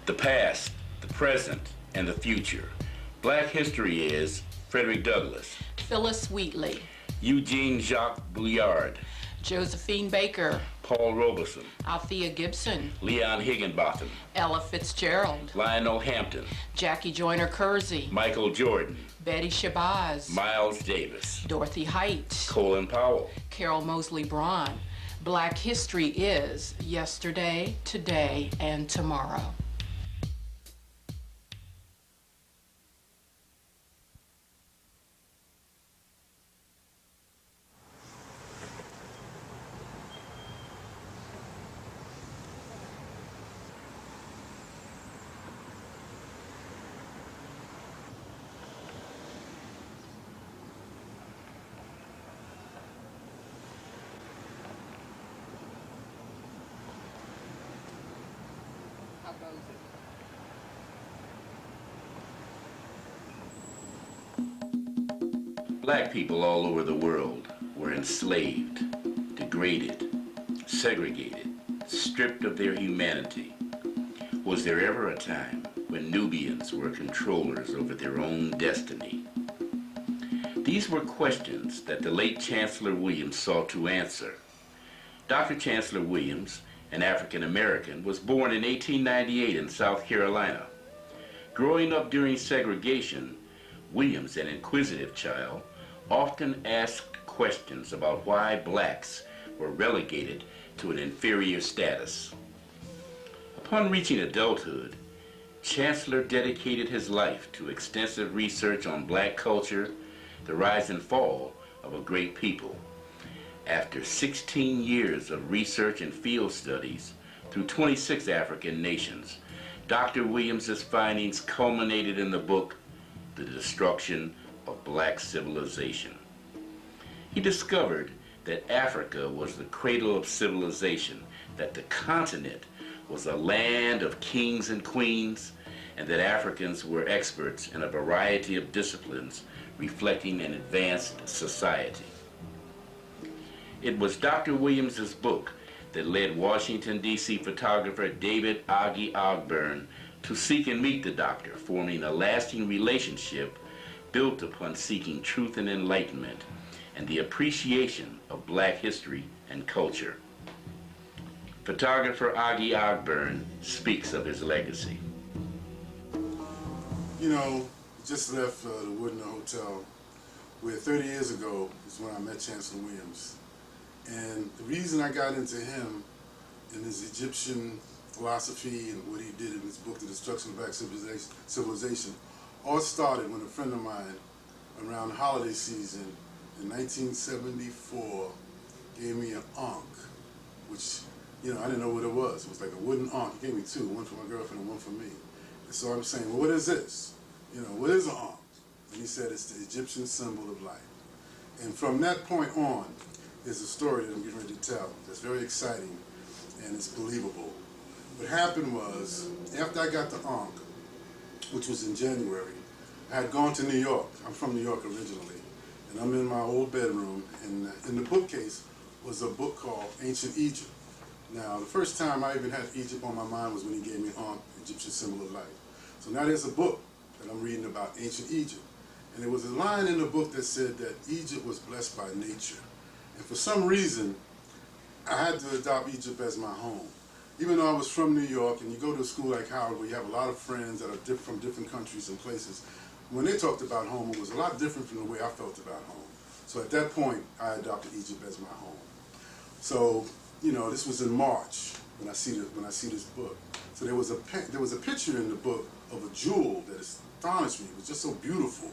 The past, the present, and the future. Black history is Frederick Douglass, Phyllis Wheatley, Eugene Jacques Bouillard, Josephine Baker, Paul Robeson, Althea Gibson, Leon Higginbotham, Ella Fitzgerald, Lionel Hampton, Jackie Joyner Kersey, Michael Jordan, Betty Shabazz, Miles Davis, Dorothy Height, Colin Powell, Carol Mosley Braun. Black history is yesterday, today, and tomorrow. Black people all over the world were enslaved, degraded, segregated, stripped of their humanity. Was there ever a time when Nubians were controllers over their own destiny? These were questions that the late Chancellor Williams sought to answer. Dr. Chancellor Williams, an African American, was born in 1898 in South Carolina. Growing up during segregation, Williams, an inquisitive child, often asked questions about why blacks were relegated to an inferior status. Upon reaching adulthood, Chancellor dedicated his life to extensive research on black culture, the rise and fall of a great people. After 16 years of research and field studies through 26 African nations, Dr. Williams's findings culminated in the book, The Destruction of Black Civilization. He discovered that Africa was the cradle of civilization, that the continent was a land of kings and queens, and that Africans were experts in a variety of disciplines reflecting an advanced society. It was Dr. Williams's book that led Washington, D.C. photographer David Oggi Ogburn to seek and meet the doctor, forming a lasting relationship built upon seeking truth and enlightenment and the appreciation of black history and culture. Photographer Oggi Ogburn speaks of his legacy. You know, just left the Woodland Hotel where 30 years ago is when I met Chancellor Williams. And the reason I got into him and his Egyptian philosophy and what he did in his book, The Destruction of Black Civilization, all started when a friend of mine around the holiday season in 1974 gave me an ankh, which, you know, I didn't know what it was. It was like a wooden ankh. He gave me two, one for my girlfriend and one for me. And so I'm saying, well, what is this? You know, what is an ankh? And he said it's the Egyptian symbol of life. And from that point on, there's a story that I'm getting ready to tell that's very exciting and it's believable. What happened was, after I got the ankh, which was in January, I had gone to New York. I'm from New York originally. And I'm in my old bedroom, and in the bookcase was a book called Ancient Egypt. Now, the first time I even had Egypt on my mind was when he gave me Ankh, Egyptian symbol of life. So now there's a book that I'm reading about ancient Egypt. And there was a line in the book that said that Egypt was blessed by nature. And for some reason, I had to adopt Egypt as my home. Even though I was from New York, and you go to a school like Howard where you have a lot of friends that are from different countries and places, when they talked about home, it was a lot different from the way I felt about home. So at that point, I adopted Egypt as my home. So, you know, this was in March when I see this book. So there was a picture in the book of a jewel that astonished me. It was just so beautiful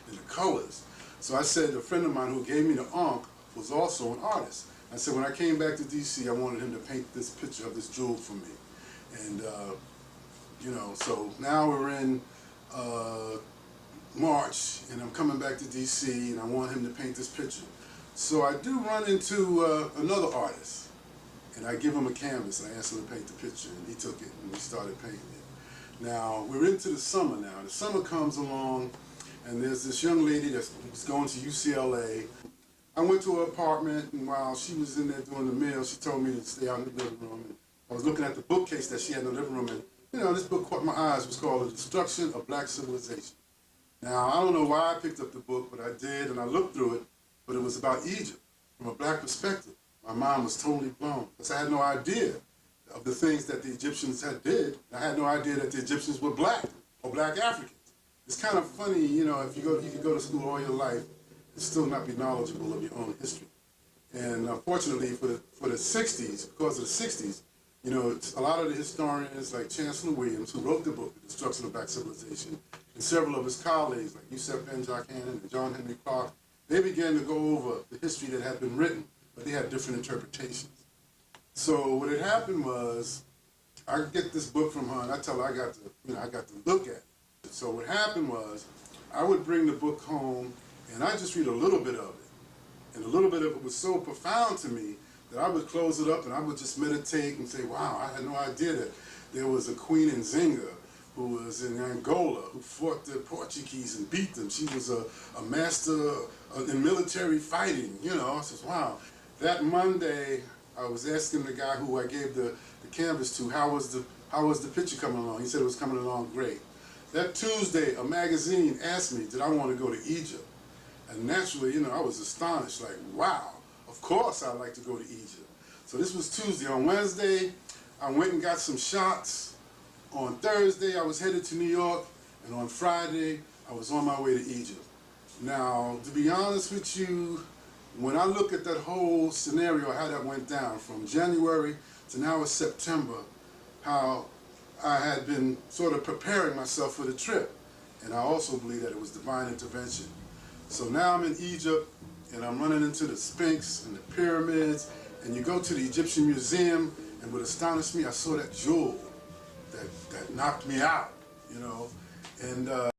in the colors. So I said, a friend of mine who gave me the ankh was also an artist. I said, when I came back to D.C., I wanted him to paint this picture of this jewel for me. And, you know, so now we're in March, and I'm coming back to D.C., and I want him to paint this picture. So I do run into another artist, and I give him a canvas, and I asked him to paint the picture, and he took it, and we started painting it. Now, we're into the summer now. The summer comes along, and there's this young lady that's going to UCLA. I went to her apartment, and while she was in there doing the meal, she told me to stay out in the living room. And I was looking at the bookcase that she had in the living room, and this book caught my eyes. It was called The Destruction of Black Civilization. Now, I don't know why I picked up the book, but I did, and I looked through it, but it was about Egypt from a black perspective. My mind was totally blown, because I had no idea of the things that the Egyptians had did. I had no idea that the Egyptians were black, or black Africans. It's kind of funny, if you could go to school all your life and still not be knowledgeable of your own history. And unfortunately, for the 60s, because of the 60s, a lot of the historians like Chancellor Williams, who wrote the book, The Destruction of Black Civilization, and several of his colleagues like Yusef Ben-Jochannan and John Henry Clark, they began to go over the history that had been written, but they had different interpretations. So what had happened was, I get this book from her, and I tell her I got to look at it. So what happened was, I would bring the book home, and I just read a little bit of it. And a little bit of it was so profound to me that I would close it up and I would just meditate and say, wow, I had no idea that there was a Queen Nzinga who was in Angola, who fought the Portuguese and beat them. She was a master in military fighting, I says, wow. That Monday, I was asking the guy who I gave the canvas to, how was the picture coming along? He said it was coming along great. That Tuesday, a magazine asked me, did I want to go to Egypt? And naturally, I was astonished, like, wow, of course I'd like to go to Egypt. So this was Tuesday. On Wednesday, I went and got some shots. On Thursday, I was headed to New York. And on Friday, I was on my way to Egypt. Now, to be honest with you, when I look at that whole scenario, how that went down from January to now it's September, how I had been sort of preparing myself for the trip. And I also believe that it was divine intervention. So now I'm in Egypt, and I'm running into the Sphinx and the pyramids, and you go to the Egyptian Museum, and what astonished me, I saw that jewel that knocked me out, and